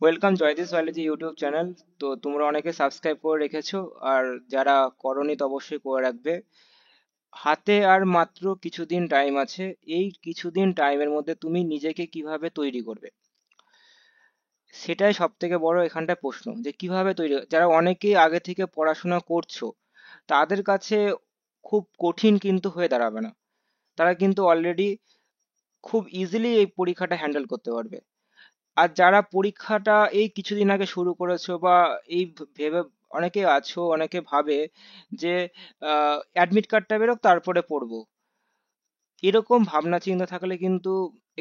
Welcome Joydesh biology YouTube channel. তো তোমরা অনেকে সাবস্ক্রাইব করে রেখেছো, আর যারা করনি তো অবশ্যই করে রাখবে। হাতে আর মাত্র কিছুদিন টাইম আছে। এই কিছুদিন টাইমের মধ্যে তুমি নিজেকে কিভাবে তৈরি করবে, সেটাই সব থেকে বড় এখানটায় প্রশ্ন। যে কিভাবে তৈরি, যারা অনেকেই আগে থেকে পড়াশোনা করছো তাদের কাছে খুব কঠিন কিন্তু হয়ে দাঁড়াবে না। তারা কিন্তু অলরেডি খুব ইজিলি এই পরীক্ষাটা হ্যান্ডেল করতে পারবে। আর যারা পরীক্ষাটা এই কিছুদিন আগে শুরু করেছো বা এই ভেবে অনেকে আছো, অনেকে ভাবে যে অ্যাডমিট কার্ডটা বেরোক তারপরে পড়বো, এরকম ভাবনা চিন্তা থাকলে কিন্তু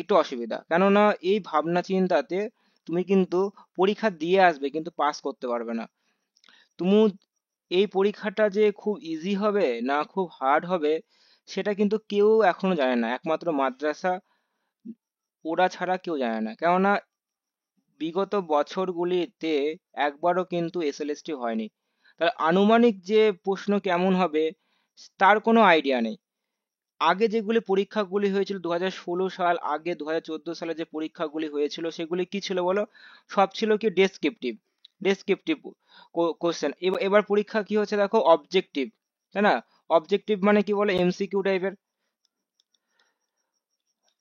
একটু অসুবিধা। কেননা এই ভাবনা চিন্তাতে তুমি কিন্তু পরীক্ষা দিয়ে আসবে কিন্তু পাস করতে পারবে না। তুমি এই পরীক্ষাটা যে খুব ইজি হবে না খুব হার্ড হবে সেটা কিন্তু কেউ এখনো জানে না, একমাত্র মাদ্রাসা ওরা ছাড়া কেউ জানে না। কেননা বিগত বছরগুলিতে একবারও কিন্তু এসএলএসটি হয়নি। তার আনুমানিক যে প্রশ্ন কেমন হবে তার কোনো আইডিয়া নেই। আগে যেগুলি পরীক্ষাগুলি হয়েছিল 2016 সাল, আগে 2014 সালে যে পরীক্ষাগুলি হয়েছিল সেগুলি কি ছিল বলো? সব ছিল কি ডেসক্রিপটিভ, ডেসক্রিপটিভ কোশ্চেন। এবার পরীক্ষা কি হচ্ছে দেখো, অবজেক্টিভ, তাই না? অবজেক্টিভ মানে কি বলো? এমসিকিউ টাইপের,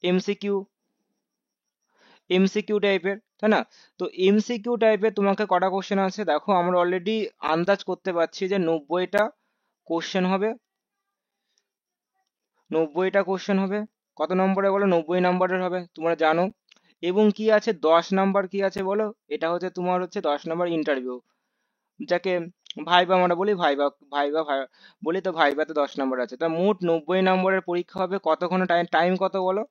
এমসিকিউ, এমসিকিউ টাইপের, তাই না? তো এমসিকিউ টাইপের তোমাকে কটা কোশ্চেন আছে দেখো, আমরা অলরেডি আন্দাজ করতে পারছি যে 90টা কোশ্চেন হবে। 90টা কোশ্চেন হবে। কত নম্বরে বলো? 90 নম্বরের হবে, তোমরা জানো। এবং কি আছে 10 নাম্বার, কি আছে বলো? এটা হচ্ছে তোমার হচ্ছে 10 নাম্বার ইন্টারভিউ, যাকে ভাইবা আমরা বলি। ভাইবা, ভাইবা বলি তো, ভাইবাতে 10 নাম্বার আছে। তা মোট 90 নম্বরের পরীক্ষা হবে। কতক্ষণ টাইম? টাইম কত বলো?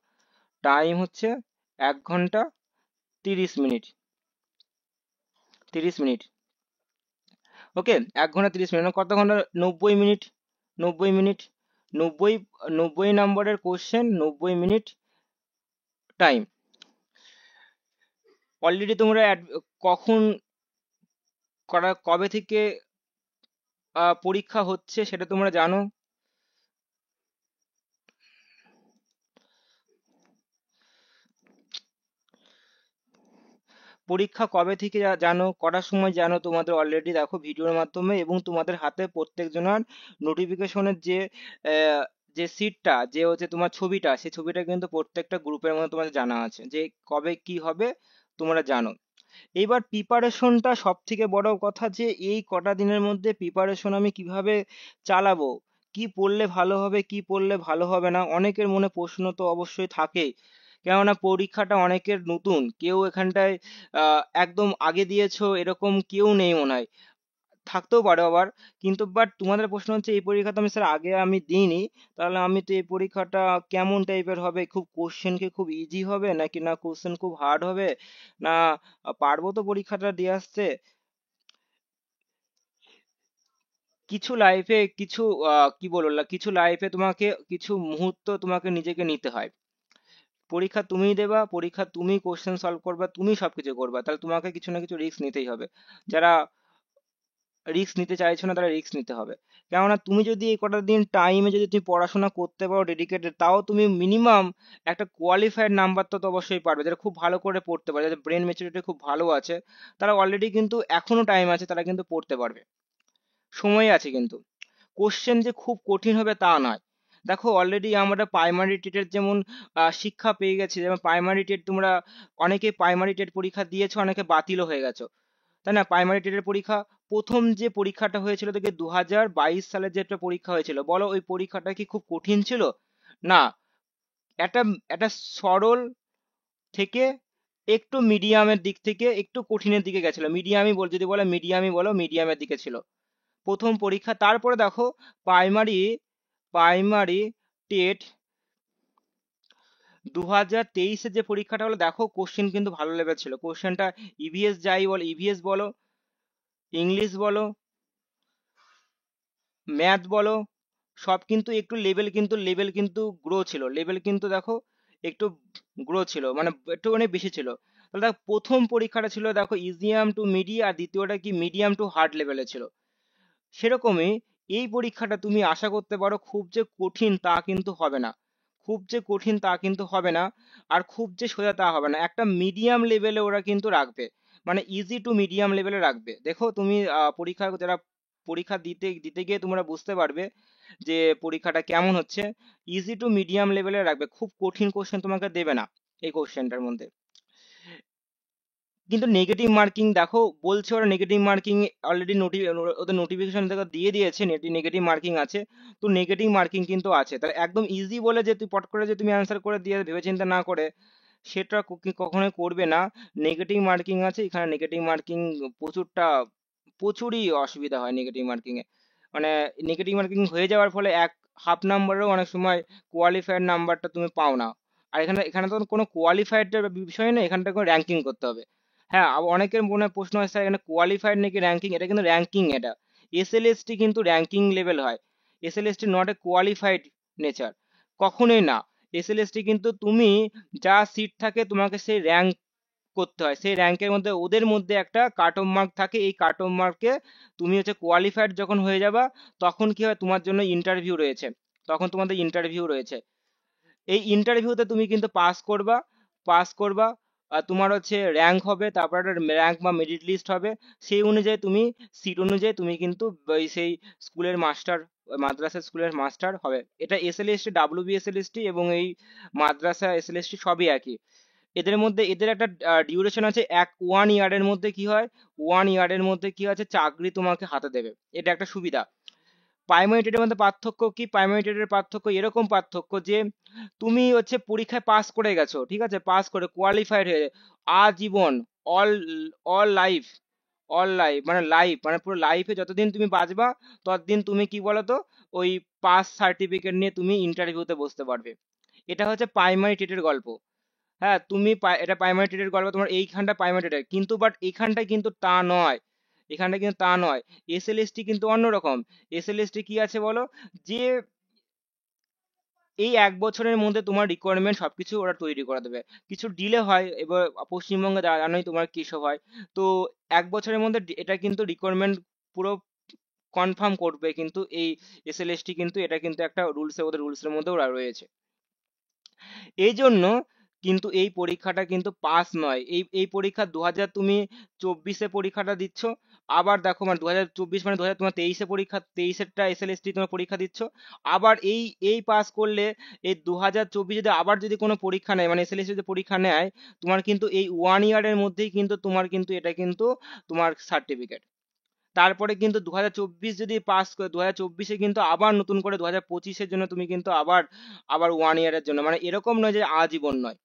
টাইম হচ্ছে 1 ঘন্টা 30 মিনিট। 30 মিনিট, ওকে। 1 ঘন্টা 30 মিনিট মানে কত ঘন্টা? 90 মিনিট। 90 মিনিট, 90, 90 নম্বরের কোশ্চেন, 90 মিনিট টাইম। অলরেডি তোমরা কখন কবে থেকে পরীক্ষা হচ্ছে সেটা তোমরা জানো। পরীক্ষা কবে থেকে জানো, কটার সময় জানো তোমাদের অলরেডি দেখো ভিডিওর মাধ্যমে, এবং তোমাদের হাতে প্রত্যেকজনের নোটিফিকেশনের যে আহ, যে সিটটা, যে হচ্ছে তোমার ছবিটা, সেই ছবিটা কিন্তু প্রত্যেকটা গ্রুপের মধ্যে তোমাদের জানা আছে যে কবে কি হবে, তোমরা জানো। এইবার প্রিপারেশনটা সব থেকে বড় কথা, যে এই কটা দিনের মধ্যে প্রিপারেশন আমি কিভাবে চালাবো, কি পড়লে ভালো হবে, কি পড়লে ভালো হবে না, অনেকের মনে প্রশ্ন তো অবশ্যই থাকেই। কেননা পরীক্ষাটা অনেকের নতুন, কেউ এখানটায় একদম আগে দিয়েছো এরকম কেউ নেই মনে হয়, থাকতেও পারে আবার। কিন্তু বাট তোমাদের প্রশ্ন হচ্ছে এই পরীক্ষা তো আমি স্যার আগে আমি দিইনি, তাহলে আমি তো এই পরীক্ষাটা কেমন টাইপের হবে, খুব কোশ্চেন কি খুব ইজি হবে নাকি না কোশ্চেন খুব হার্ড হবে, না পারবো তো পরীক্ষাটা দিয়ে আসতে। কিছু লাইফে কিছু কি বলবো, কিছু লাইফে তোমাকে কিছু মুহূর্ত তোমাকে নিজেকে নিতে হয়। পরীক্ষা তুমিই দেবা, পরীক্ষা তুমি কোশ্চেন সলভ করবা, তুমি সবকিছু করবা, তাহলে তোমাকে কিছু না কিছু রিস্ক নিতেই হবে। যারা রিস্ক নিতে চাইছো না তারা রিস্ক নিতে হবে। কেননা তুমি যদি এই কটা দিন টাইমে যদি তুমি পড়াশোনা করতে পারো ডেডিকেটেড, তাও তুমি মিনিমাম একটা কোয়ালিফাইড নাম্বার তো অবশ্যই পারবে। যারা খুব ভালো করে পড়তে পারে, যাদের ব্রেন ম্যাচুরিটি খুব ভালো আছে, তারা অলরেডি কিন্তু এখনো টাইম আছে, তারা কিন্তু পড়তে পারবে, সময় আছে কিন্তু। কোশ্চেন যে খুব কঠিন হবে তা নয়। দেখো অলরেডি আমরা প্রাইমারি টেটের যেমন শিক্ষা পেয়ে গেছি, যেমন প্রাইমারি টেট তোমরা অনেকে প্রাইমারি টেট পরীক্ষা দিয়েছো, অনেকে বাতিলও হয়ে গেছো, তাই না? প্রাইমারি টেটের পরীক্ষা প্রথম যে পরীক্ষাটা হয়েছিল দেখে 2022 সালের যে একটা পরীক্ষা হয়েছিল, বলো ওই পরীক্ষাটা কি খুব কঠিন ছিল? না, একটা একটা সরল থেকে একটু মিডিয়ামের দিক থেকে একটু কঠিনের দিকে গেছিল। মিডিয়ামই বল, যদি বলে মিডিয়ামই বলো, মিডিয়ামের দিকে ছিল প্রথম পরীক্ষা। তারপরে দেখো প্রাইমারি প্রাইমারি টেট 2023-এর যে পরীক্ষাটা হলো, দেখো কোশ্চেন কিন্তু ভালো লেভেল ছিল। কোশ্চেনটা ইভিএস যাই বলো, ইভিএস বলো, ইংলিশ বলো, ম্যাথ বলো, সব কিন্তু একটু লেভেল কিন্তু গ্রো ছিল, লেভেল কিন্তু দেখো একটু গ্রো ছিল, মানে একটুখানি বেশি ছিল। তাহলে দেখো প্রথম পরীক্ষাটা ছিল দেখো ইজিয়াম টু মিডি, আর দ্বিতীয়টা কি মিডিয়াম টু হার্ড লেভেলে ছিল। সেরকমই এই পরীক্ষাটা তুমি আশা করতে পারো খুব যে কঠিন তা কিন্তু হবে না, খুব যে কঠিন তা কিন্তু হবে না, আর খুব যে সোজা তা হবে না, একটা মিডিয়াম লেভেলে ওরা কিন্তু রাখবে। মানে ইজি টু মিডিয়াম লেভেলে রাখবে। দেখো তুমি পরীক্ষা যারা পরীক্ষা দিতে দিতে গিয়ে তোমরা বুঝতে পারবে যে পরীক্ষাটা কেমন হচ্ছে। ইজি টু মিডিয়াম লেভেলে রাখবে, খুব কঠিন কোশ্চেন তোমাকে দেবে না এই কোশ্চেনটার মধ্যে। কিন্তু নেগেটিভ মার্কিং দেখো, বলছে ওরা নেগেটিভ মার্কিং অলরেডি ওদের নোটিফিকেশন থেকে দিয়ে দিয়েছে, নেগেটিভ মার্কিং আছে। তো নেগেটিভ মার্কিং কিন্তু আছে, তাহলে একদম ইজি বলে যে তুই পট করে যে তুমি অ্যান্সার করে দিয়ে ভেবেচিন্তে না করে সেটা কখনোই করবে না। নেগেটিভ মার্কিং আছে এখানে, নেগেটিভ মার্কিং প্রচুরটা, প্রচুরই অসুবিধা হয় নেগেটিভ মার্কিং এ। মানে নেগেটিভ মার্কিং হয়ে যাওয়ার ফলে এক হাফ নাম্বারেও অনেক সময় কোয়ালিফাইড নাম্বারটা তুমি পাও না। আর এখানে এখানে তো কোনো কোয়ালিফাইড বিষয় নেই, এখানটা কোনো র্যাঙ্কিং করতে হবে। হ্যাঁ, আবার অনেকের মনে প্রশ্ন হয় স্যার এখানে কোয়ালিফাইড নাকি র্যাঙ্কিং, এটা কিন্তু র্যাঙ্কিং, এটা এসএলএসটি কিন্তু র্যাঙ্কিং লেভেল হয়। SLST not a qualified nature, কখনোই না। এসএলএসটি কিন্তু তুমি যা সিট থাকে তোমাকে সেই র্যাঙ্ক করতে হয়, সেই র্যাঙ্কের মধ্যে ওদের মধ্যে একটা কাট অফ মার্ক থাকে, এই কাট অফ মার্কে তুমি হচ্ছে কোয়ালিফাইড যখন হয়ে যাবা তখন কি হয়, তোমার জন্য ইন্টারভিউ রয়েছে, তখন তোমাদের ইন্টারভিউ রয়েছে। এই ইন্টারভিউতে তুমি কিন্তু পাস করবা আর তোমার হচ্ছে র্যাঙ্ক হবে, তারপর একটা র্যাঙ্ক বা মেরিট লিস্ট হবে, সেই অনুযায়ী তুমি সিট অনুযায়ী তুমি কিন্তু ওই সেই স্কুলের মাস্টার, মাদ্রাসা স্কুলের মাস্টার হবে। এটা এসএলএসটি, ডাব্লিউবিএসএলএসটি এবং এই মাদ্রাসা এসএলএসটি সবই একই। এদের মধ্যে এদের একটা ডিউরেশন আছে, 1 ইয়ারের মধ্যে কি হয়, 1 ইয়ারের মধ্যে কি আছে চাকরি তোমাকে হাতে দেবে, এটা একটা সুবিধা। প্রাইমারি টেটের মধ্যে পার্থক্য কি, প্রাইমারি টেটের পার্থক্য এরকম পার্থক্য যে তুমি হচ্ছে পরীক্ষায় পাস করে গেছো, ঠিক আছে, পাস করে কোয়ালিফাইড হয়ে আজীবন, all all life, all life মানে লাইফ মানে পুরো লাইফে যতদিন তুমি বাঁচবা ততদিন তুমি কি বলতো ওই পাস সার্টিফিকেট নিয়ে তুমি ইন্টারভিউতে বসতে পারবে। এটা হচ্ছে প্রাইমারি টেটের গল্প। হ্যাঁ, তুমি এটা প্রাইমারি টেটের গল্প, তোমার এইখানটা প্রাইমারি টেটের কিন্তু, বাট এখানটায় কিন্তু তা নয়, এখানটা কিন্তু তা নয়। এসএলএসটি কিন্তু অন্যরকম। এসএলএসটি কি আছে বলো, যে এই 1 বছরের মধ্যে তোমার রিকোয়ারমেন্ট সবকিছু ওরা তৈরি করে দেবে। কিছু ডিলে হয়, এবার পশ্চিমবঙ্গে জানোই তোমার কিসব হয়। তো 1 বছরের মধ্যে এটা কিন্তু রিকোয়ারমেন্ট পুরো কনফার্ম করবে, কিন্তু এই এসএলএসটি কিন্তু এটা কিন্তু একটা রুলসে, ওদের রুলসের মধ্যে ওরা রয়েছে। এই জন্য কিন্তু এই পরীক্ষাটা কিন্তু পাস নয়, এই এই পরীক্ষা 2024-এ পরীক্ষাটা দিচ্ছ, আবার দেখো মানে 2024 মানে তোমার 23-এ পরীক্ষা, 23-এরটা এসএলএসটি তোমার পরীক্ষা দিচ্ছ, আবার এই এই পাস করলে এই 2024 যদি আবার যদি কোনো পরীক্ষা নেয় মানে এসএলএসটি যদি পরীক্ষা নেয়, তোমার কিন্তু এই 1 ইয়ারের মধ্যেই কিন্তু তোমার কিন্তু এটা কিন্তু তোমার সার্টিফিকেট। তারপরে কিন্তু 2024 যদি পাস করে 2024-এ কিন্তু আবার নতুন করে 2025-এর জন্য তুমি কিন্তু আবার আবার 1 ইয়ারের জন্য, মানে এরকম নয় যে আজীবন নয়।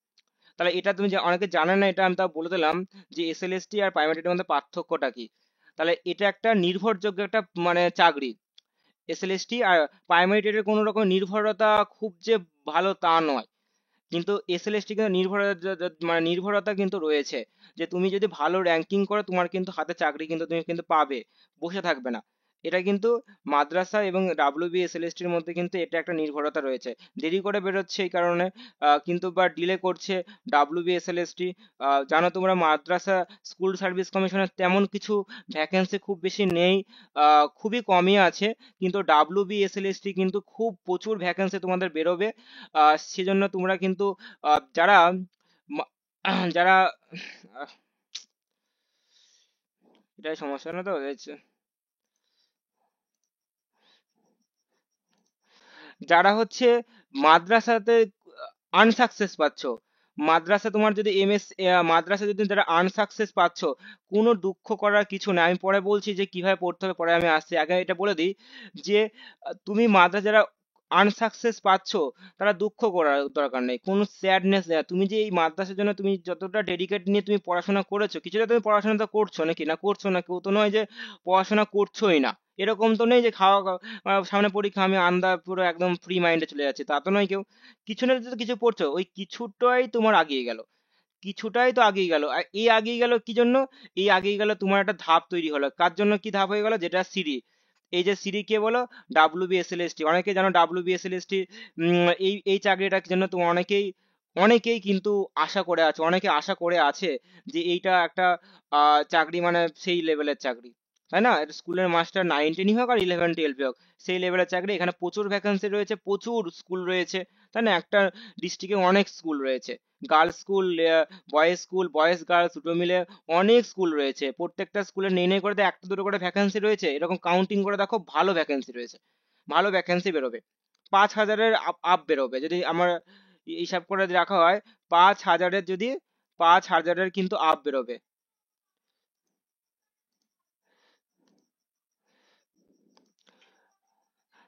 তাহলে এটা তুমি অনেকে জানে না, এটা আমি তাও বলে দিলাম যে এসএলএসটি আর প্রাইমারিটির মধ্যে পার্থক্যটা কি। তাহলে এটা একটা নির্ভরযোগ্য একটা মানে চাকরি। এসএলএসটি আর প্রাইমারিটির কোনো রকম নির্ভরতা খুব যে ভালো তা নয়, কিন্তু এসএলএসটি কিন্তু মানে নির্ভরতা কিন্তু রয়েছে, যে তুমি যদি ভালো র্যাঙ্কিং করো তোমার কিন্তু হাতে চাকরি কিন্তু তুমি কিন্তু পাবে, বসে থাকবে না। এটা কিন্তু মাদ্রাসা এবং ডাব্লিউবি এসএলএসটির মধ্যে কিন্তু এটা একটা নির্ভরতা রয়েছে। দেরি করে বেরোচ্ছে এই কারণে, কিন্তু বা ডিলে করছে ডাব্লিউবি এসএলএসটি। জানো তোমরা মাদ্রাসা স্কুল সার্ভিস কমিশনের তেমন কিছু ভ্যাকেন্সি খুব বেশি নেই, খুবই কমই আছে। কিন্তু ডাব্লিউবি এসএলএসটি কিন্তু খুব প্রচুর ভ্যাকেন্সি তোমাদের বেরোবে। সেজন্য তোমরা কিন্তু যারা যারা এটাই সমস্যা না তো যারা হচ্ছে মাদ্রাসাতে আনসাকসেস পাচ্ছ, মাদ্রাসা তোমার যদি এমএস, মাদ্রাসা যদি যারা আনসাকসেস পাচ্ছ, কোনো দুঃখ করার কিছু নেই। আমি পরে বলছি যে কিভাবে পড়তে হবে, পরে আমি আসছি, আগে এটা বলে দিই যে তুমি মাদ্রাসা যারা আনসাকসেস পাচ্ছ তারা দুঃখ করার দরকার নেই, কোনো স্যাডনেস নেই। তুমি যে এই মাদ্রাসার জন্য তুমি যতটা ডেডিকেট নিয়ে তুমি পড়াশোনা করেছো, কিছুটা তুমি পড়াশোনা তো করছো নাকি, না করছো না, কেউ তো নয় যে পড়াশোনা করছোই না। এরকম তো নেই যে সামনে পরীক্ষা আমি আন্দা পুরো একদম ফ্রি মাইন্ডে চলে যাচ্ছি, তা তো নয় কেউ। কিছু না কিছু কিছু পড়ছো, ওই কিছুটাই তোমার আগিয়ে গেল, কিছুটাই তো আগিয়ে গেল। আর এই আগিয়ে গেল কি জন্য, এই আগিয়ে গেল তোমার একটা ধাপ তৈরি হলো, কার জন্য কি ধাপ হয়ে গেল, যেটা সিঁড়ি। এই যে সিঁড়ি কে বলো, ডাব্লিউবিএসএলএসটি, অনেকে জানো ডাব্লিউবিএসএলএসটি। এই এই চাকরিটার জন্য তো অনেকেই অনেকেই কিন্তু আশা করে আছে, অনেকে আশা করে আছে যে এইটা একটা চাকরি মানে সেই লেভেলের চাকরি। তাই না? এটা স্কুলের মাস্টার 9 10 হোক আর 11 12 হোক, সেই লেভেলের চাকরি। এখানে প্রচুর ভ্যাকেন্সি রয়েছে, প্রচুর স্কুল রয়েছে, তাই না? একটা ডিস্ট্রিক্টে অনেক স্কুল রয়েছে, গার্লস স্কুল, বয়েজ গার্লস দুটো মিলে অনেক স্কুল রয়েছে। প্রত্যেকটা স্কুলে নেই নেই করে একটা দুটো করে ভ্যাকেন্সি রয়েছে। এরকম কাউন্টিং করে দেখো, ভালো ভ্যাকেন্সি রয়েছে, ভালো ভ্যাকেন্সি বেরোবে। 5,000-এর আপ আপ বেরোবে যদি আমার হিসাব করে রাখা হয়। 5,000-এর যদি 5,000-এর কিন্তু আপ বেরোবে।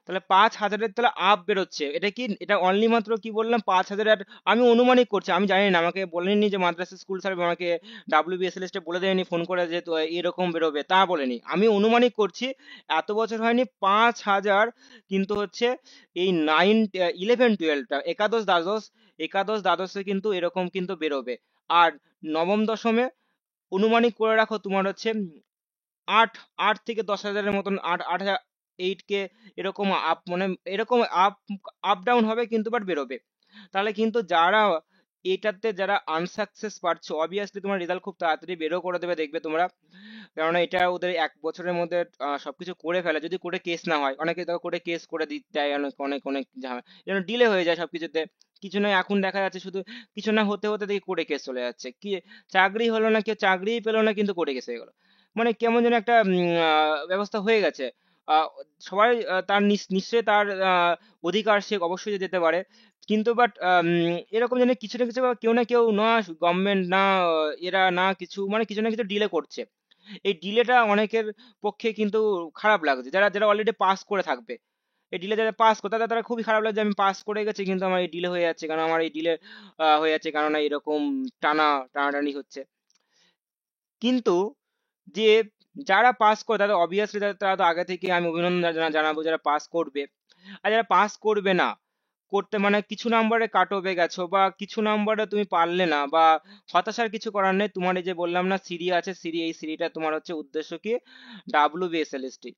তাহলে 5,000-এর তাহলে আপ বেরোচ্ছে। এটা কি, এটা অনলি মাত্র কি বললাম, 5,000। আর আমি অনুমানিক করছি, আমি জানি না, আমাকে বলেনি যে মাদ্রাসা স্কুল স্যার আমাকে ডাব্লিউবিএস লিস্টে বলে দেয়নি ফোন করে যে তো এরকম বেরোবে, তা বলেনি। আমি অনুমানিক করছি, এত বছর হয়নি, 5,000 কিন্তু হচ্ছে এই 9 11 12টা একাদশ দ্বাদশে কিন্তু এরকম কিন্তু বেরোবে। আর নবম দশমে অনুমানিক করে রাখো তোমার হচ্ছে আট আট থেকে 10,000-এর মতন, 8 8 হাজার, 8K, এরকম আপ, মানে এরকম আপ আপ ডাউন হবে কিন্তু, বাট বেরোবে। তাহলে কিন্তু যারা এটাতে যারা আনসাকসেস পাচ্ছ, অবভিয়াসলি তোমার রেজাল্ট খুব তাড়াতাড়ি বেরো করে দেবে, দেখবে তোমরা। কেননা এটা ওদের 1 বছরের মধ্যে সবকিছু করে ফেলে, যদি কোর্টে কেস না হয়। অনেকে দেখো কোর্টে কেস করে দিতে দেয়, অনেক অনেক অনেক ঝামেলা, যেন ডিলে হয়ে যায় সবকিছুতে। কিছু নয়, এখন দেখা যাচ্ছে শুধু কিছু না হতে হতে দেখি কোর্টে কেস চলে যাচ্ছে, কি চাকরি হলো না, কেউ চাকরিই পেলো না, কিন্তু কোর্টে কেস হয়ে গেলো। মানে কেমন যেন একটা ব্যবস্থা হয়ে গেছে। আহ, সবাই তার নিশ্চয়ই তার অধিকার, সে অবশ্যই যেতে পারে, কিন্তু বাট এরকম যেন কিছু না কিছু কেউ না কেউ না, গভর্নমেন্ট না, এরা না কিছু, মানে কিছু না কিছু ডিলে করছে। এই ডিলেটা অনেকের পক্ষে কিন্তু খারাপ লাগছে, যারা যারা অলরেডি পাস করে থাকবে। এই ডিলে যারা পাস করে তাদের, তারা খুবই খারাপ লাগছে, আমি পাস করে গেছি কিন্তু আমার এই ডিলে হয়ে যাচ্ছে, কারণ আমার এই ডিলে হয়ে যাচ্ছে, কারণ এরকম টানাটানি হচ্ছে। কিন্তু যে যারা পাস করে তাদের অবভিয়াসলি, তারা তো আগে থেকে আমি অভিনন্দন জানাবো যারা পাস করবে। আর যারা পাস করবে না, করতে মানে কিছু নাম্বারে কাট অফে গেছো, বা কিছু নাম্বারে তুমি পারলে না, বা হতাশার কিছু করার নেই। তোমার এই যে বললাম না সিরি আছে, সিরি, এই সিরিটা তোমার হচ্ছে উদ্দেশ্য কি, ডাব্লিউবিএসএলএসটি,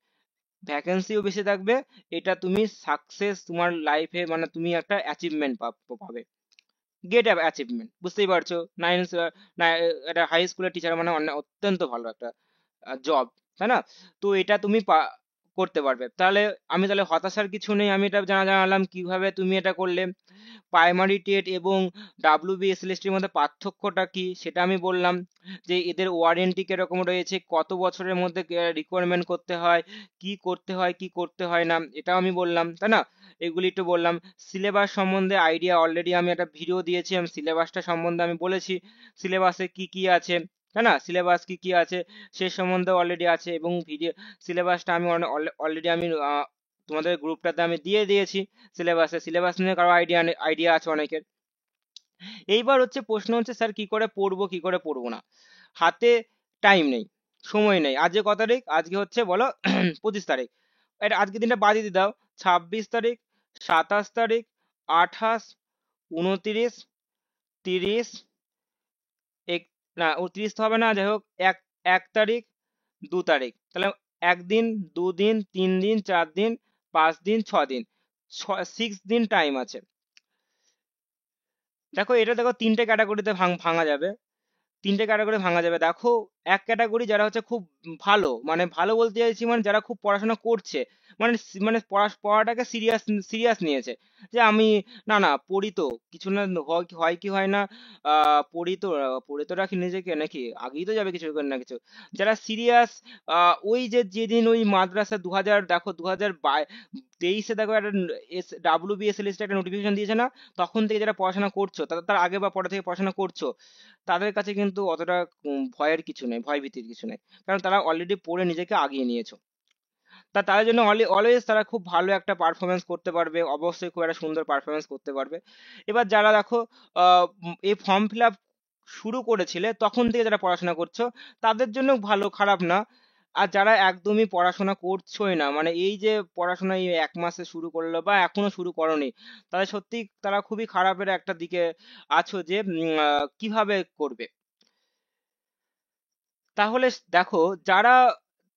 ভ্যাকেন্সিও বেশি থাকবে। এটা তুমি সাকসেস তোমার লাইফে, মানে তুমি একটা অ্যাচিভমেন্ট পাবে, গ্রেট অ্যাচিভমেন্ট, বুঝতেই পারছো। নাইন, একটা হাই স্কুলের টিচার মানে অত্যন্ত ভালো একটা জব, তাই না? তো এটা তুমি করতে পারবে। তাহলে আমি, তাহলে হতাশার কিছু নেই, আমি এটা জানালাম কিভাবে তুমি এটা করলে। প্রাইমারি টেট এবং ডাব্লিউবিএসএলএসটির মধ্যে পার্থক্যটা কি সেটা আমি বললাম, যে এদের ওয়ারেন্টি কিরকম রয়েছে, কত বছরের মধ্যে রিকোয়ারমেন্ট করতে হয়, কি করতে হয় কি করতে হয় না, এটাও আমি বললাম, তাই না? এগুলি একটু বললাম। সিলেবাস সম্বন্ধে আইডিয়া অলরেডি আমি একটা ভিডিও দিয়েছি, আমি সিলেবাসটা সম্বন্ধে আমি বলেছি, সিলেবাসে কি কি আছে, তাই না? সিলেবাস কি কি আছে সে সম্বন্ধে অলরেডি আছে, এবং ভিডিও সিলেবাসটা আমি অলরেডি আমি তোমাদের গ্রুপটাতে আমি দিয়ে দিয়েছি। সিলেবাস নিয়ে কারো আইডিয়া আছে অনেকের। এইবার হচ্ছে প্রশ্ন হচ্ছে, স্যার কি করে পড়বো কি করে পড়বো না, হাতে টাইম নেই, সময় নেই। আজকে কত তারিখ? আজকে হচ্ছে বলো 25 তারিখ। এটা আজকে দিনটা বাদই দিয়ে দাও, 26 তারিখ, 27 তারিখ, 28, 29, 30, এক, না 30 তো হবে না, যাই হোক, 1 তারিখ, 2 তারিখ, তাহলে 1 দিন, 2 দিন, 3 দিন, 4 দিন, 5 দিন, 6 দিন, 6 দিন টাইম আছে। দেখো এটা, দেখো তিনটে ক্যাটাগরিতে ভাঙা যাবে, তিনটে ক্যাটাগরি ভাঙা যাবে। দেখো, এক ক্যাটাগরি যারা হচ্ছে খুব ভালো, মানে ভালো বলতে চাইছি মানে যারা খুব পড়াশোনা করছে, মানে মানে পড়াটাকে সিরিয়াস সিরিয়াস নিয়েছে, যে আমি না না পড়ি তো, কিছু না হয় হয় কি হয় না, পড়ি তো রাখি নিজেকে, নাকি আগেই তো যাবে কিছু না কিছু। যারা সিরিয়াস, ওই যে যেদিন ওই মাদ্রাসা 2000, দেখো 2023-এ দেখো একটা ডাব্লিউবিএসএল একটা নোটিফিকেশন দিয়েছে না, তখন থেকে যারা পড়াশোনা করছো, তার আগে বা পরে থেকে পড়াশোনা করছো, তাদের কাছে কিন্তু অতটা ভয়ের কিছু নেই, ভয় ভীতির কিছু নেই, কারণ তারা অলরেডি পড়ে নিজেকে আগিয়ে নিয়েছো। তাদের জন্য অলওয়েজ তারা খুব ভালো একটা পারফরমেন্স করতে পারবে, অবশ্যই খুব একটা সুন্দর পারফরমেন্স করতে পারবে। এবার যারা দেখো এই ফর্ম ফিল আপ শুরু করেছিলে তখন থেকে যারা পড়াশোনা করছো, তাদের জন্য ভালো, খারাপ না। আর যারা একদমই পড়াশোনা করছোই না, মানে এই যে পড়াশোনা এই 1 মাসে শুরু করলো বা এখনো শুরু করোনি, তাদের সত্যি তারা খুবই খারাপের একটা দিকে আছো, যে কিভাবে করবে। তাহলে দেখো, যারা,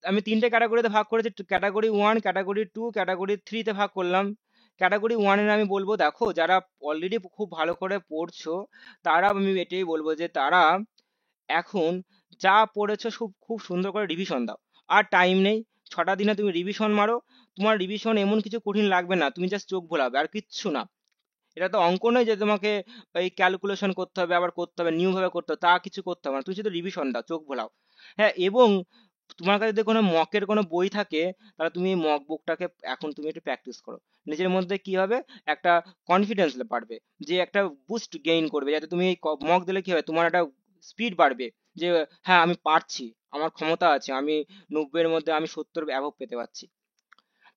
আমি তিনটে ক্যাটাগরিতে ভাগ করেছি, ক্যাটাগরি 1, ক্যাটাগরি 2, ক্যাটাগরি 3-তে ভাগ করলাম। ক্যাটাগরি 1-এর আমি বলবো, দেখো যারা অলরেডি খুব ভালো করে পড়ছো, তারা আমি এটাই বলবো যে তারা এখন যা পড়েছো খুব খুব সুন্দর করে রিভিশন দাও। আর টাইম নেই, 6টা দিনে তুমি রিভিশন মারো। তোমার রিভিশন এমন কিছু কঠিন লাগবে না, তুমি জাস্ট চোখ ভোলাবে আর কিচ্ছু না। এটা তো অঙ্ক নয় যে তোমাকে এই ক্যালকুলেশন করতে হবে, আবার করতে হবে নিউ ভাবে করতে হবে, তা কিছু করতে হবে না, তুমি শুধু রিভিশন দাও, চোখ ভোলাও। হ্যাঁ, এবং তোমার কাছে যদি কোনো মকের কোনো বই থাকে, তাহলে তুমি মক বুকটাকে এখন তুমি একটু প্র্যাকটিস করো। নিজের মধ্যে কি হবে, একটা কনফিডেন্স বাড়বে, যে একটা বুস্ট গেইন করবে, যাতে তুমি এই মক দিলে কি হবে, তোমার একটা স্পিড বাড়বে, যে হ্যাঁ আমি পারছি, আমার ক্ষমতা আছে, আমি 90-এর মধ্যে আমি 70 অ্যাভব পেতে পারছি।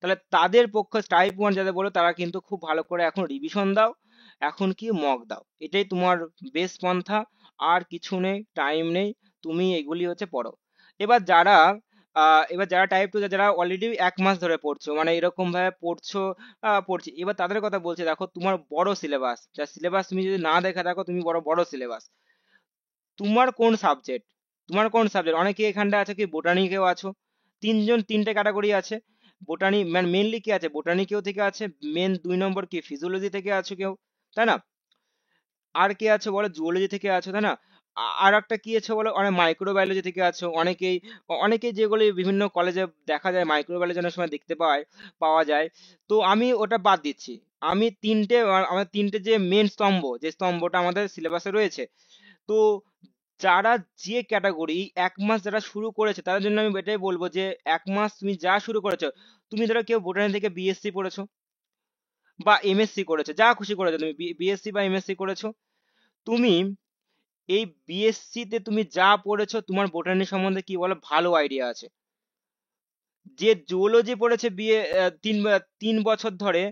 তাহলে তাদের পক্ষে টাইপ 1 যাদের বলো, তারা কিন্তু খুব ভালো করে এখন রিভিশন দাও, এখন কি মক দাও, এটাই তোমার বেস্ট পন্থা। আর কিছু নেই, টাইম নেই, তুমি এগুলি হচ্ছে পড়ো। এবার যারা এবার যারা টাইপ 2, যারা অলরেডি 1 মাস ধরে পড়ছো, মানে এরকম ভাবে পড়ছো, পড়ছি, এবার তাদের কথা বলছি। দেখো তোমার বড় সিলেবাস, যা সিলেবাস তুমি যদি না দেখে থাকো, তুমি বড় বড় সিলেবাস, তোমার কোন সাবজেক্ট, তোমার কোন সাবজেক্ট, অনেকে এখানটা আছে কি বোটানিকেও আছো, তিনটে ক্যাটাগরি আছে। বোটানি মানে মেনলি কি আছে, বোটানিকেও থেকে আছে, মেন 2 নম্বর কি ফিজিওলজি থেকে আছো কেউ, তাই না? আর কে আছে বলো, জুওলজি থেকে আছো, তাই না? আর একটা কি আছে বলো, অনেক মাইক্রোবায়োলজি থেকে আছো, অনেকেই যেগুলি বিভিন্ন কলেজে দেখা যায়, মাইক্রোবায়োলজি অনেক সময় দেখতে পাওয়া যায়। তো আমি ওটা বাদ দিচ্ছি। আমার তিনটে যে মেন স্তম্ভ, যে স্তম্ভটা আমাদের সিলেবাসে রয়েছে, তো যারা যে ক্যাটাগরি 1 মাস যারা শুরু করেছে, তাদের জন্য আমি এটাই বলবো যে 1 মাস তুমি যা শুরু করেছো, তুমি ধরো কেউ বোটানি থেকে বিএসসি পড়েছো বা এমএসসি করেছো, যা খুশি করেছো, তুমি বিএসসি বা এমএসসি করেছো, তুমি এই বিএসসি তে তুমি যা পড়েছো, তোমার বোটানি সম্বন্ধে কি বলো ভালো আইডিয়া আছে। যে জুওলজি পড়েছে 3 বছর ধরে,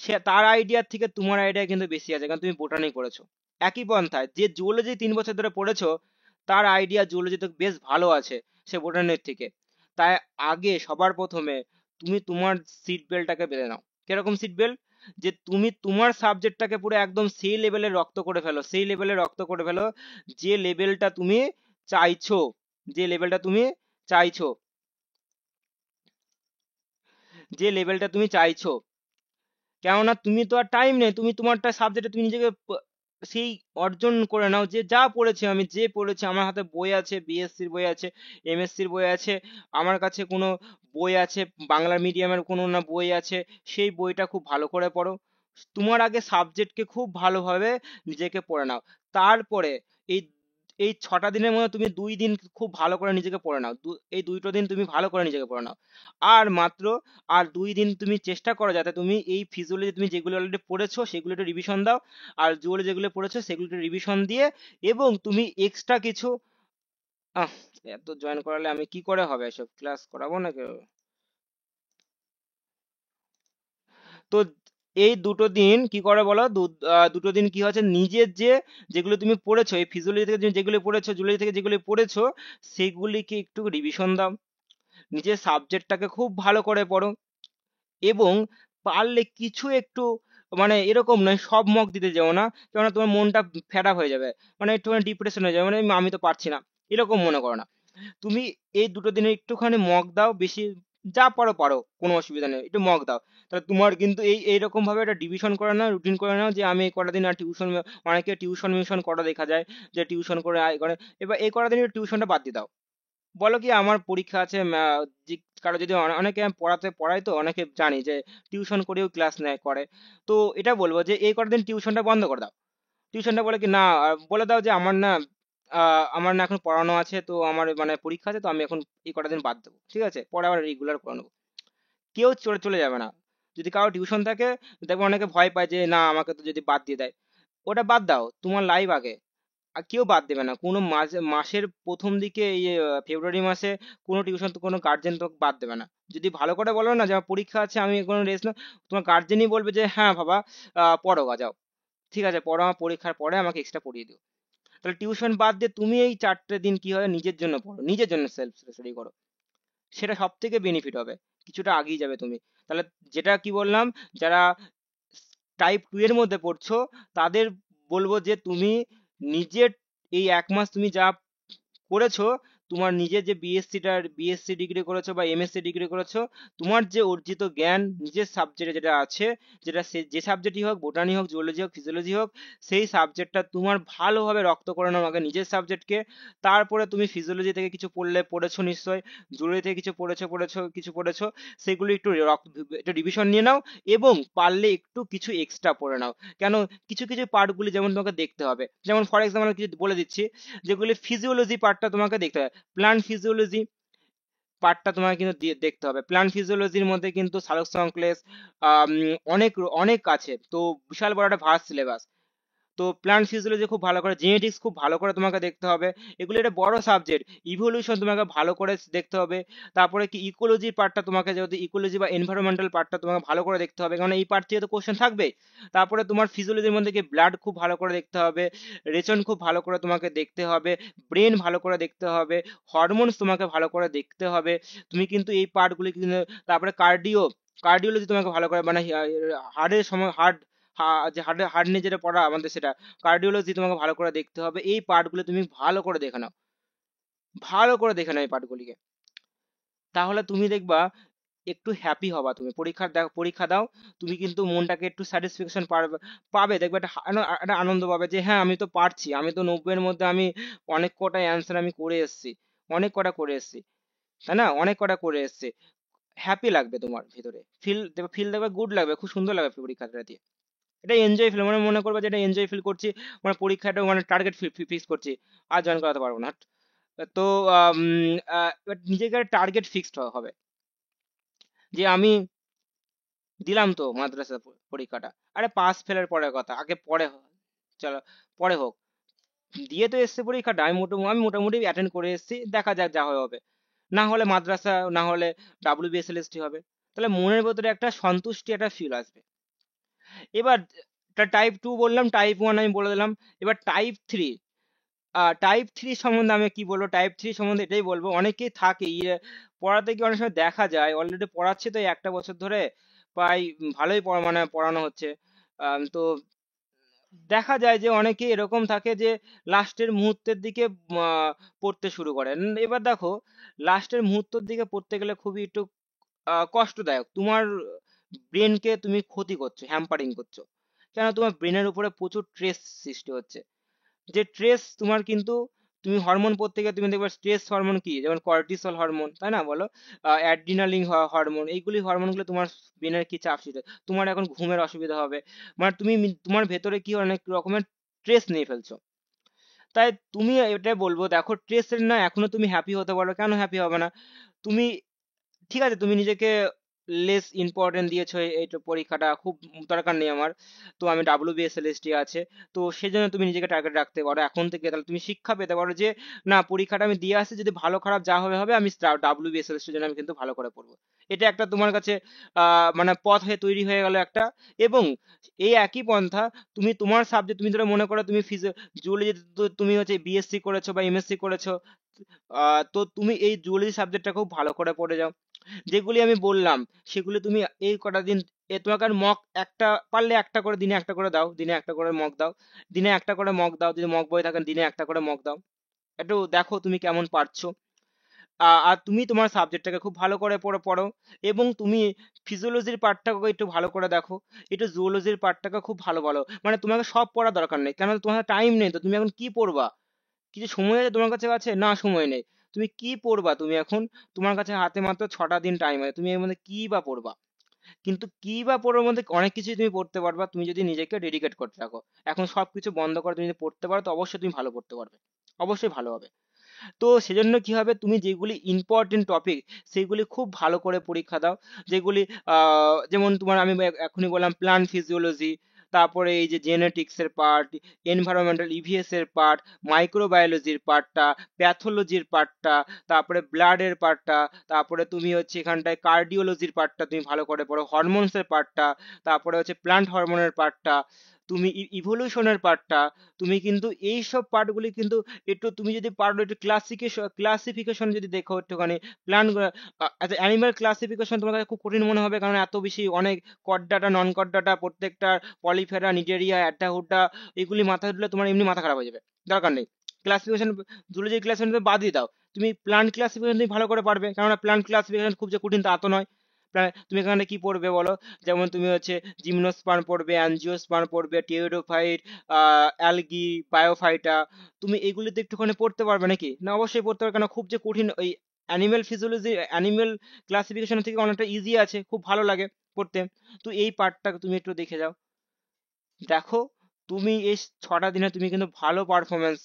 সে তার আইডিয়ার থেকে তোমার আইডিয়া কিন্তু বেশি আছে, কারণ তুমি বোটানি করেছো। একই পন্থায় যে জুওলজি 3 বছর ধরে পড়েছো, তার আইডিয়া জুওলজিতে বেশ ভালো আছে সে বোটানির থেকে। তাই আগে সবার প্রথমে তুমি তোমার সিট বেল্টটাকে বেঁধে নাও। কিরকম সিট বেল্ট, যে তুমি তোমার সাবজেক্টটাকে পুরো একদম সেই লেভেলে রক্ত করে ফেলো, সেই লেভেলে রক্ত করে ফেলো, যে লেভেলটা তুমি চাইছো, যে লেভেলটা তুমি চাইছো, যে লেভেলটা তুমি চাইছো। কেননা তুমি তো আর টাইম নেই, তুমি তোমারটা সাবজেক্টে তুমি নিজেকে সেই অর্জন করে নাও, যে যা পড়েছি আমি, যে পড়েছি, আমার হাতে বই আছে, বিএসসির বই আছে, এমএসসির বই আছে, আমার কাছে কোনো বই আছে, বাংলা মিডিয়ামের কোনো না বই আছে, সেই বইটা খুব ভালো করে পড়ো। তোমার আগে সাবজেক্টকে খুব ভালোভাবে নিজেকে পড়ে নাও। তারপরে এই এই 6টা দিনের মধ্যে তুমি 2 দিন খুব ভালো করে নিজেকে পড়ে নাও, এই 2টো দিন তুমি ভালো করে নিজেকে পড়ে নাও। আর মাত্র আর 2 দিন তুমি চেষ্টা করো, যাতে তুমি এই ফিজিওলজি তুমি যেগুলো অলরেডি পড়েছো সেগুলো একটু রিভিশন দাও, আর জুওলজি যেগুলো পড়েছো সেগুলো একটু রিভিশন দিয়ে, এবং তুমি এক্সট্রা কিছু আহ এত জয়েন করালে আমি কি করে হবে, এসব ক্লাস করাবো নাকি? তো এই 2টো দিন কি করে বলো, 2টো দিন কি হচ্ছে, নিজের যেগুলো তুমি পড়েছো, এই ফিজিওলজি থেকে তুমি যেগুলো পড়েছো, জুওলজি থেকে যেগুলো পড়েছো, সেগুলিকে একটু রিভিশন দাও, নিজের সাবজেক্টটাকে খুব ভালো করে পড়ো। এবং পারলে কিছু একটু, মানে এরকম নয় সব মক দিতে যেও না, কেননা তোমার মনটা ফেডা হয়ে যাবে, মানে একটুখানি ডিপ্রেশন হয়ে যাবে, মানে আমি তো পারছি না, এরকম মনে করো না। তুমি এই 2টো দিনে একটুখানি মক দাও, বেশি যা পারো পারো, কোনো অসুবিধা নেই, একটু মক দাও। তাহলে তোমার কিন্তু এইরকম ভাবে একটা ডিভিশন করে নাও, রুটিন করে নাও, যে আমি এই কটা দিন আর টিউশন, অনেকে টিউশন মিউশন করা দেখা যায়, যে টিউশন করে আয় করে, এবার এই কটা দিন টিউশনটা বাদ দিয়ে দাও। বলো কি আমার পরীক্ষা আছে, যে কারো যদি অনেকে আমি পড়াই, তো অনেকে জানি যে টিউশন করেও ক্লাস নেয় করে। তো এটা বলবো যে এই কটা দিন টিউশনটা বন্ধ করে দাও। টিউশনটা বলে কি না, বলে দাও যে আমার না এখন পড়ানো আছে, তো আমার মানে পরীক্ষা আছে, তো আমি এখন এই কটা দিন বাদ দেবো, ঠিক আছে, পরে আবার রেগুলার করে নেবো। কেউ চলে চলে যাবে না। যদি কারো টিউশন থাকে, দেখবে অনেকে ভয় পায় যে না আমাকে তো যদি বাদ দিয়ে দেয়, ওটা বাদ দাও, তোমার লাইফ আগে। আর কেউ বাদ দেবে না, কোনো মাসের প্রথম দিকে, এই ফেব্রুয়ারি মাসে কোনো টিউশন তো কোনো গার্জেন তো বাদ দেবে না। যদি ভালো করে বলো না যে আমার পরীক্ষা আছে, আমি কোনো রেস্ট না, তোমার গার্জেনই বলবে যে হ্যাঁ বাবা, পড়ো গা যাও, ঠিক আছে পড়ো, আমার পরীক্ষার পরে আমাকে এক্সট্রা পড়িয়ে দিও। তাহলে টিউশন বাদ দিয়ে তুমি এই 4টে দিন কি হয়, নিজের জন্য পড়ো, নিজের জন্য সেলফ স্টাডি করো, সেটা সব থেকে বেনিফিট হবে, কিছুটা আগিয়ে যাবে তুমি। তাহলে যেটা কি বললাম, যারা টাইপ 2 এর মধ্যে পড়ছো, তাদের বলবো যে তুমি নিজের এই 1 মাস তুমি যা করেছো, তোমার নিজের যে বিএসসি ডিগ্রি করেছো বা এমএসসি ডিগ্রি করেছো, তোমার যে অর্জিত জ্ঞান নিজের সাবজেক্টে যেটা আছে, যেটা যে সাবজেক্টই হোক, বোটানি হোক, জুওলজি হোক, ফিজিওলজি হোক, সেই সাবজেক্টটা তোমার ভালোভাবে রপ্ত করে নাও আগে নিজের সাবজেক্টকে। তারপরে তুমি ফিজিওলজি থেকে কিছু পড়েছো নিশ্চয়ই, জুওলজি থেকে কিছু পড়েছো, সেগুলো একটু রিভিশন নিয়ে নাও, এবং পারলে একটু কিছু এক্সট্রা পড়ে নাও। কেন, কিছু কিছু পার্টগুলি যেমন তোমাকে দেখতে হবে, যেমন ফর এক্সাম্পল কিছু বলে দিচ্ছি, যেগুলি ফিজিওলজি পার্টটা তোমাকে দেখতে হবে। প্লান্ট ফিজিওলজি পার্টটা তোমাকে কিন্তু দেখতে হবে। প্লান্ট ফিজিওলজির মধ্যে কিন্তু সালোকসংশ্লেষ অনেক অনেক আছে, তো বিশাল বড় একটা ভাস্ট সিলেবাস। তো প্ল্যান্ট ফিজিওলজি খুব ভালো করে, জেনেটিক্স খুব ভালো করে তোমাকে দেখতে হবে, এগুলো একটা বড় সাবজেক্ট। ইভলিউশন তোমাকে ভালো করে দেখতে হবে। তারপরে কি ইকোলজির পার্টটা তোমাকে, যদি ইকোলজি বা এনভায়রনমেন্টাল পার্টটা তোমাকে ভালো করে দেখতে হবে, কারণ এই পার্ট থেকে তো কোশ্চেন থাকবে। তারপরে তোমার ফিজিওলজির মধ্যে কি ব্লাড খুব ভালো করে দেখতে হবে, রেচন খুব ভালো করে তোমাকে দেখতে হবে, ব্রেন ভালো করে দেখতে হবে, হরমোনস তোমাকে ভালো করে দেখতে হবে। তুমি কিন্তু এই পার্টগুলি কিন্তু, তারপরে কার্ডিওলজি তোমাকে ভালো করে, মানে হার্টের সময় যে হার্ট নিয়ে যেটা পড়া আমাদের, সেটা কার্ডিওলজি তোমাকে ভালো করে দেখতে হবে। এই পার্টগুলো তুমি ভালো করে দেখে নাও, এই পার্টগুলিকে। তাহলে তুমি দেখবা একটু হ্যাপি হবা, তুমি পরীক্ষা দাও, তুমি কিন্তু মনটাকে একটু স্যাটিসফ্যাকশন পাবে, দেখবে একটা আনন্দ পাবে যে হ্যাঁ আমি তো পারছি, আমি তো 90-এর মধ্যে আমি অনেক কটা অ্যান্সার আমি করে এসেছি, অনেক কটা করে এসেছি, তাই না, অনেক কটা করে এসেছি। হ্যাপি লাগবে তোমার ভিতরে, ফিল দেখবে, গুড লাগবে, খুব সুন্দর লাগবে পরীক্ষাটা দিয়ে। এটা এনজয় ফিল, মানে মনে করবে যে এটা এনজয় ফিল করছি, মানে পরীক্ষাটা মানে টার্গেট ফিক্স করছি, আর জয়েন করাতে পারবো না। তো এবার নিজেকে টার্গেট ফিক্সড হবে, যে আমি দিলাম তো মাদ্রাসা পরীক্ষাটা, আরে পাস ফেলের পরের কথা, আগে চলো পরে হোক, দিয়ে তো এসছে পরীক্ষাটা, আমি মোটামুটি অ্যাটেন্ড করে এসেছি, দেখা যাক যা হয় হবে, না হলে মাদ্রাসা, না হলে WBSLST হবে, তাহলে মনের ভেতরে একটা সন্তুষ্টি, একটা ফিল আসবে। এবার টাইপ 2 বললাম, টাইপ 1 আমি বলে দিলাম। এবার টাইপ 3, টাইপ 3 সম্বন্ধে আমি কি বলবো, টাইপ 3 সম্বন্ধে এটাই বলবো, অনেকেই থাকে পড়াতে গিয়ে অনেক সময় দেখা যায় অলরেডি পড়াচ্ছে তো এই একটা বছর ধরে, প্রায় ভালোই মানে পড়ানো হচ্ছে, তো দেখা যায় যে অনেকে এরকম থাকে যে লাস্টের মুহূর্তের দিকে পড়তে শুরু করেন। এবার দেখো, লাস্টের মুহূর্তের দিকে পড়তে গেলে খুবই একটু কষ্টদায়ক, তোমার ব্রেনকে তুমি ক্ষতি করছো, হ্যাম্পারিং করছো, কেন, তোমার ব্রেনের উপরে প্রচুর স্ট্রেস সৃষ্টি হচ্ছে, যে স্ট্রেস তোমার কিন্তু, তুমি হরমোন পড়তে গিয়ে তুমি দেখবে স্ট্রেস হরমোন কি, যেমন কর্টিসল হরমোন, তাই না বলো, অ্যাড্রিনালিন হরমোন, এইগুলি হরমোনগুলো তোমার ব্রেনের কি চাপ সৃষ্টি, তোমার এখন ঘুমের অসুবিধা হবে, মানে তুমি তোমার ভেতরে কি অনেক রকমের স্ট্রেস নিয়ে ফেলছো। তাই তুমি এটা বলবো, দেখো স্ট্রেসের না, এখনো তুমি হ্যাপি হতে পারো, কেন হ্যাপি হবে না, তুমি ঠিক আছে, তুমি নিজেকে লেস ইম্পর্টেন্ট দিয়েছো, এইটা পরীক্ষাটা খুব দরকার নেই আমার, তো আমি WBSLST আছে, তো সেজন্য তুমি নিজেকে টার্গেট রাখতে পারো এখন থেকে, তাহলে তুমি শিক্ষা পেতে পারো যে না, পরীক্ষাটা আমি দিয়ে আসছি, যদি ভালো খারাপ যা হবে হবে, আমি WBSLST এর জন্য আমি কিন্তু ভালো করে পড়বো। এটা একটা তোমার কাছে মানে পথ হয়ে তৈরি হয়ে গেল একটা। এবং এই একই পন্থা, তুমি তোমার সাবজেক্ট, তুমি ধরো মনে করো তুমি জুলজি, তুমি হচ্ছে বিএসসি করেছো বা এমএসসি করেছো, তো তুমি এই জুলজি সাবজেক্টটা খুব ভালো করে পড়ে যাও, যেগুলি আমি বললাম সেগুলি তুমি এই কটা দিন, তোমাকে মক একটা, পারলে একটা করে, দিনে একটা করে দাও, দিনে একটা করে মক দাও, দিনে একটা করে মক দাও, যদি মক বই থাকেন দিনে একটা করে মক দাও, একটু দেখো তুমি কেমন পারছো। আর তুমি তোমার সাবজেক্টটাকে খুব ভালো করে পড়ো, এবং তুমি ফিজিওলজির পার্টটাকে একটু ভালো করে দেখো, একটু জুওলজির পার্টটাকে খুব ভালো ভালো, মানে তোমাকে সব পড়া দরকার নেই, কেন তোমার টাইম নেই, তো তুমি এখন কি পড়বা, কিছু সময় আছে তোমার কাছে, না সময় নেই, তুমি কি পড়বা তুমি এখন, তোমার কাছে হাতে মাত্র 6টা দিন টাইম আছে, তুমি এর মধ্যে কি বা পড়বা, কিন্তু কি বা পড়ার মধ্যে অনেক কিছুই তুমি পড়তে পারবা, তুমি যদি নিজেকে ডেডিকেট করতে থাকো। এখন সবকিছু বন্ধ করে তুমি যদি পড়তে পারো, তো অবশ্যই তুমি ভালো পড়তে পারবে, অবশ্যই ভালো হবে। তো সেজন্য কি হবে, তুমি যেগুলি ইম্পর্টেন্ট টপিক সেগুলি খুব ভালো করে পরীক্ষা দাও, যেগুলি যেমন তোমার আমি এখনই বললাম প্লান্ট ফিজিওলজি, তারপরে এই যে জেনেটিক্স এর পার্ট, এনভায়রনমেন্টাল ইভিএস এর পার্ট, মাইক্রোবায়োলজির পার্টটা, প্যাথোলজির পার্টটা, তারপরে ব্লাডের পার্টটা, তারপরে তুমি হচ্ছে এখানটায় কার্ডিওলজির পার্টটা তুমি ভালো করে পড়ো, হরমোনস এর পার্টটা, তারপরে হচ্ছে প্লান্ট হরমোনের পার্টটা, তুমি ইভলিউশনের পার্টটা, তুমি কিন্তু এই সব পার্টগুলি কিন্তু একটু, তুমি যদি পারো একটু ক্লাসিফিকেশন যদি দেখো একটুখানি, প্ল্যান, আচ্ছা অ্যানিমাল ক্লাসিফিকেশন তোমার কাছে খুব কঠিন মনে হবে, কারণ এত বেশি অনেক কড ডাটা, নন কড ডাটা, প্রত্যেকটা পলিফেরা, নিটেরিয়া, অ্যাডা হুডা, এগুলি মাথায় দিলে তোমার এমনি মাথা খারাপ হয়ে যাবে, দরকার নেই। ক্লাসিফিকেশন, জুলজি ক্লাসিফিকেশন বাদই দাও, তুমি প্লান্ট ক্লাসিফিকেশন তুমি ভালো করে পারবে, কেননা প্লান্ট ক্লাসিফিকেশন খুব যে কঠিন তা তো নয়। তুমি এখানে কি পড়বে বলো, যেমন তুমি হচ্ছে জিমনোস্পার্ম পড়বে, অ্যাঞ্জিওস্পার্ম পড়বে, টিওডোফাইট, অ্যালগি, বায়োফাইটা, তুমি এগুলিতে একটুখানি পড়তে পারবে নাকি? না, অবশ্যই পড়তে পারবে, কেন খুব যে কঠিন ওই অ্যানিমেল ফিজিওলজি, অ্যানিমেল ক্লাসিফিকেশন থেকে অনেকটা ইজি আছে, খুব ভালো লাগে পড়তে। তো এই পার্টটা তুমি একটু দেখে যাও, দেখো তুমি এই 6টা দিনে তুমি কিন্তু ভালো পারফরমেন্স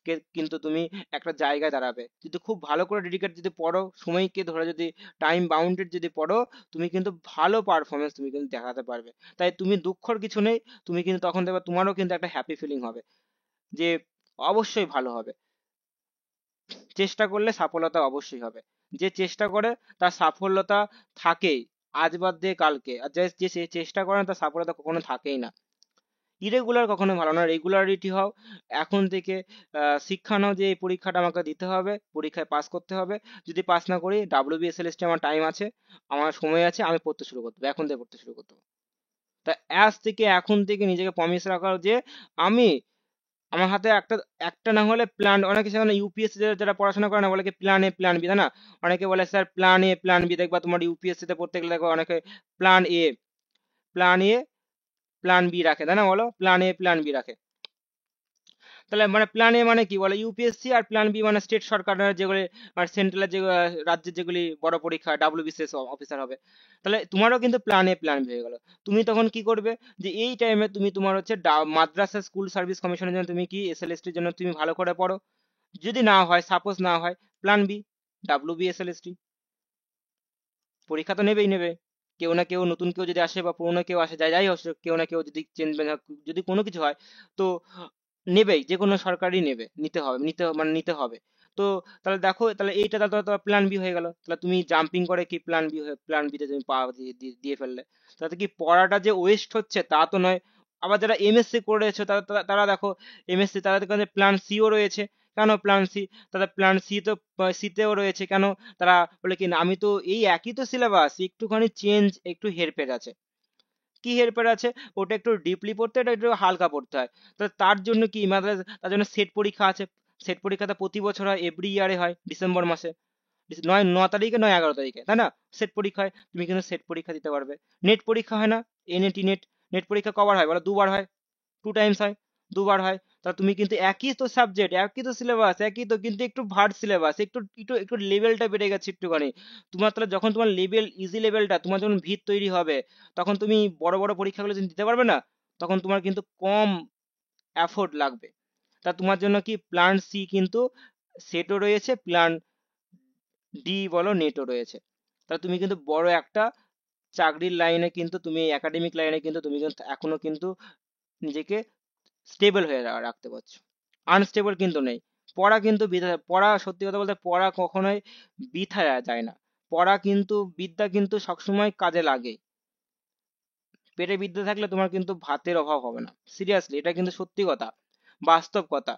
কে কিন্তু তুমি একটা জায়গায় দাঁড়াবে, যদি খুব ভালো করে ডেডিকেট যদি পড়ো, সময়কে ধরে যদি টাইম বাউন্ডেড যদি পড়ো, তুমি কিন্তু ভালো পারফরমেন্স তুমি কিন্তু দেখাতে পারবে। তাই তুমি দুঃখর কিছু নেই, তুমি কিন্তু তখন দেখবে তোমারও কিন্তু একটা হ্যাপি ফিলিং হবে যে অবশ্যই ভালো হবে। চেষ্টা করলে সফলতা অবশ্যই হবে, যে চেষ্টা করে তার সাফল্যতা থাকেই, আজ বাদ দিয়ে কালকে, আর যে যে সে চেষ্টা করে না তার সাফল্যতা কখনো থাকেই না। ইরেগুলার কখনো ভালো না, রেগুলারিটি হও এখন থেকে। শিক্ষা নাও যে এই পরীক্ষাটা আমাকে দিতে হবে, পরীক্ষায় পাস করতে হবে, যদি পাস না করি WBSLST আমার টাইম আছে, আমার সময় আছে, আমি পড়তে শুরু করতে হবে, এখন থেকে পড়তে শুরু করতে হবে। তা আজ থেকে এখন থেকে নিজেকে প্রমিস রাখা যে আমি, আমার হাতে একটা, একটা না হলে প্ল্যান, অনেকে সেখানে ইউপিএসসি যারা পড়াশোনা করে না বলে কি প্ল্যান এ প্ল্যান বি, তাই না? অনেকে বলে sir plan A plan B, দেখবা তোমার ইউপিএসসি তে পড়তে গেলে দেখো অনেকে plan A plan A plan B রাখে, তাই না? বলো প্ল্যান এ প্ল্যান বি রাখে। তাহলে মানে প্ল্যান এ মানে কি বলে ইউপিএসসি, আর প্ল্যান বি মানে স্টেট সরকারের যেগুলি, আর সেন্ট্রালের যে রাজ্যের যেগুলি বড় পরীক্ষা ডাব্লিউবিসিএস অফিসার হবে। তাহলে তোমারও কিন্তু প্ল্যান এ প্ল্যান বি হয়ে গেল। তুমি তখন কি করবে, যে এই টাইমে তুমি তোমার হচ্ছে মাদ্রাসা স্কুল সার্ভিস কমিশনের জন্য তুমি কি এসএলএসটির জন্য তুমি ভালো করে পড়ো, যদি না হয়, সাপোজ না হয়, প্ল্যান বি WBSLST, পরীক্ষা তো নেবেই নেবে। কেউ না কেউ, নতুন কেউ যদি আসে বা পুরনো কেউ আসে, যাই যাই আসে, কেউ না কেউ যদি চেঞ্জ, যদি কোনো কিছু হয়, তো নেবেই, যে কোনো সরকারই নেবে, নিতে হবে, মানে নিতে হবে। তো তাহলে দেখো, তাহলে এইটা তাহলে প্ল্যান বি হয়ে গেল, তাহলে তুমি জাম্পিং করে কি প্ল্যান বি হয়ে প্ল্যান বিতে তুমি পা দিয়ে ফেললে, তাতে কি পড়াটা যে ওয়েস্ট হচ্ছে তা তো নয়। আবার যারা এমএসসি করেছে তারা তারা তারা দেখো, এমএসসি তাদের কাছে প্ল্যান সিও রয়েছে, কেন প্ল্যান সি, তাদের প্ল্যান সি তো, সিতেও রয়েছে কেন, তারা বলে কি না, আমি তো এই একই তো সিলেবাস, একটুখানি চেঞ্জ, একটু হেরফের আছে। কি হেরফের আছে, ওটা একটু ডিপলি পড়তে, এটা একটু হালকা পড়তে হয়। তো তার জন্য কি মানে, তার জন্য সেট পরীক্ষা আছে। সেট পরীক্ষাটা প্রতি বছর হয়, এভরি ইয়ারে হয় ডিসেম্বর মাসে, নয় 9 তারিখে, নয় 11 তারিখে, তাই না? সেট পরীক্ষা হয়, তুমি কিন্তু সেট পরীক্ষা দিতে পারবে। নেট পরীক্ষা হয় না, এনএটি নেট, নেট পরীক্ষা কবার হয় বলো? 2বার হয়, 2 টাইমস হয়, 2বার হয়। তা তুমি কিন্তু একই তো সাবজেক্ট, একই তো সিলেবাস, একই তো, কিন্তু একটু ভার্ড সিলেবাস, একটু একটু একটু লেভেলটা বেড়ে গেছে একটুখানি। তোমার তাহলে যখন তোমার লেভেল, ইজি লেভেলটা তোমার যখন ভিত তৈরি হবে, তখন তুমি বড় বড় পরীক্ষাগুলো যখন দিতে পারবে না, তখন তোমার কিন্তু কম এফোর্ট লাগবে। তা তোমার জন্য কি প্ল্যান সি কিন্তু সেটও রয়েছে, প্ল্যান ডি বলো নেটও রয়েছে। তাহলে তুমি কিন্তু বড় একটা চাকরির লাইনে কিন্তু, তুমি একাডেমিক লাইনে কিন্তু তুমি কিন্তু এখনো কিন্তু নিজেকে স্টেবল হয়ে রাখতে পারছো, আনস্টেবল কিন্তু নেই। পড়া কিন্তু বৃথা, পড়া সত্যি কথা বলতে পড়া কখনোই বৃথা যায় না। পড়া কিন্তু, বিদ্যা কিন্তু সবসময় কাজে লাগে। পেটে বিদ্যা থাকলে তোমার কিন্তু ভাতের অভাব হবে না, সিরিয়াসলি, এটা কিন্তু সত্যি কথা, বাস্তব কথা।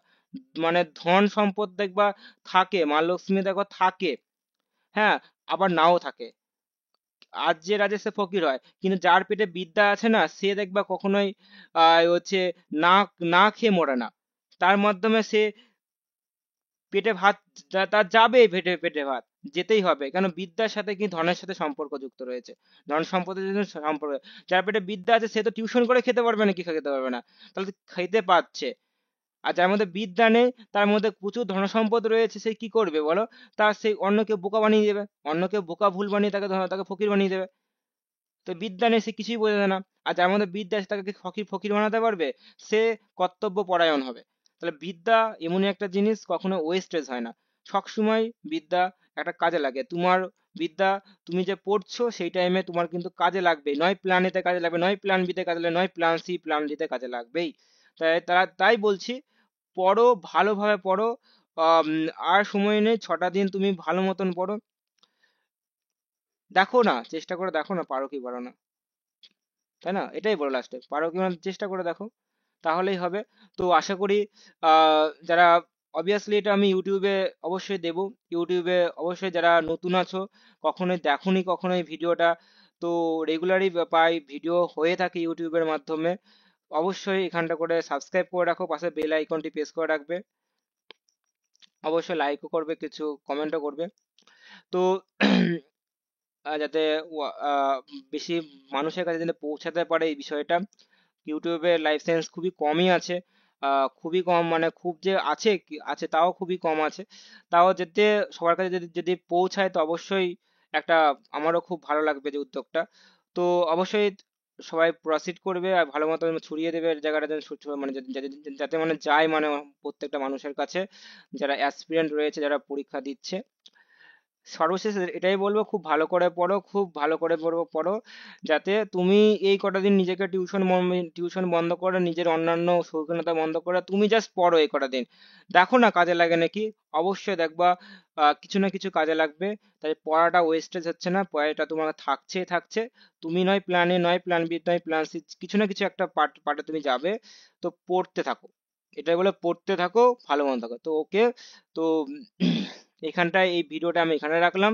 মানে ধন সম্পদ দেখবা থাকে, মা লক্ষ্মী দেখবা থাকে, হ্যাঁ, আবার নাও থাকে। আজ যে রাজে সে ফকির হয়, কিন্তু যার পেটে বিদ্যা আছে না, সে দেখবা কখনোই হচ্ছে না, না খেয়ে মরে না। তার মাধ্যমে সে পেটে ভাত, তার যাবে, পেটে পেটে ভাত যেতেই হবে, কেন বিদ্যার সাথে কি ধনের সাথে সম্পর্ক যুক্ত রয়েছে, ধন সম্পদের জন্য সম্পর্ক। যার পেটে বিদ্যা আছে সে তো টিউশন করে খেতে পারবে না, কি খেতে পারবে না, তাহলে তো খেতে পাচ্ছে। আর যার মধ্যে বিদ্যা নেই, তার মধ্যে প্রচুর ধনসম্পদ রয়েছে, সে কি করবে বলো? তার সেই অন্যকে বোকা বানিয়ে দেবে, অন্যকে বোকা ভুল বানিয়ে তাকে তাকে ফকির বানিয়ে দেবে। তো বিদ্যা নেই, সে কিছুই বোঝে না। আর যার মধ্যে বিদ্যা আছে তাকে কি ফকির ফকির বানাতে পারবে? সে কর্তব্য পরায়ণ হবে। তাহলে বিদ্যা এমনই একটা জিনিস, কখনো ওয়েস্টেজ হয় না, সবসময় বিদ্যা একটা কাজে লাগে। তোমার বিদ্যা তুমি যে পড়ছো সেই টাইমে তোমার কিন্তু কাজে লাগবে, নয় প্ল্যান এতে কাজে লাগবে, নয় প্ল্যান বিতে কাজে লাগবে, নয় প্ল্যান সি প্ল্যান ডিতে কাজে লাগবেই। তাই বলছি, পড়ো, ভালোভাবে পড়ো। আম, আর সময় নেই, 6টা দিন তুমি ভালো মতন পড়ো। দেখো না, চেষ্টা করে দেখো না, পারো কি পারো না, তাই না? এটাই বলো লাস্টে, পারো কি না চেষ্টা করে দেখো, তাহলেই হবে। তো আশা করি যারা, অবভিয়াসলি এটা আমি ইউটিউবে অবশ্যই দেবো, ইউটিউবে অবশ্যই যারা নতুন আছো, কখনোই দেখোনি কখনো এই ভিডিওটা, তো রেগুলারই পাই ভিডিও হয়ে থাকে ইউটিউবের মাধ্যমে, অবশ্যই এখানটা করে সাবস্ক্রাইব করে রাখো, পাশে বেল আইকনটি প্রেস করে রাখবে। অবশ্যই লাইকও করবে, কিছু কমেন্টও করবে। তো যাতে বেশি মানুষের কাছে যাতে পৌঁছাতে পারে এই বিষয়টা। ইউটিউবে লাইভ সেন্স খুবই কমই আছে, খুবই কম, মানে খুব যে আছে আছে তাও খুবই কম আছে। তাও যাতে সবার কাছে যদি যদি পৌঁছায় তো অবশ্যই একটা, আমারও খুব ভালো লাগবে যে উদ্যোগটা। তো অবশ্যই সবাই প্রসিড করবে আর ভালো মতো ছড়িয়ে দেবে এই জায়গাটা, যেন মানে যাতে যাতে মানে যায়, মানে প্রত্যেকটা মানুষের কাছে যারা অ্যাসপিরেন্ট রয়েছে, যারা পরীক্ষা দিচ্ছে। সর্বশেষ এটাই বলবো, খুব ভালো করে পড়ো, খুব ভালো করে পড়ো, যাতে তুমি এই কটা দিন নিজেকে টিউশন বন্ধ করো, নিজের অন্যান্য শৌখিনতা বন্ধ করো, তুমি জাস্ট পড়ো এই কটা দিন। দেখো না কাজে লাগে নাকি, অবশ্যই দেখবা কিছু না কিছু কাজে লাগবে। তাই পড়াটা ওয়েস্টেজ হচ্ছে না, পড়াটা তোমার থাকছে থাকছে। তুমি নয় প্ল্যান এ, নয় প্ল্যান বি, নয় প্ল্যান সি, কিছু না কিছু একটা পার্টে তুমি যাবে। তো পড়তে থাকো, এটাই বলে পড়তে থাকো, ভালো মতো থাকো। তো ওকে, তো এখানটায় এই ভিডিওটা আমি এখানে রাখলাম।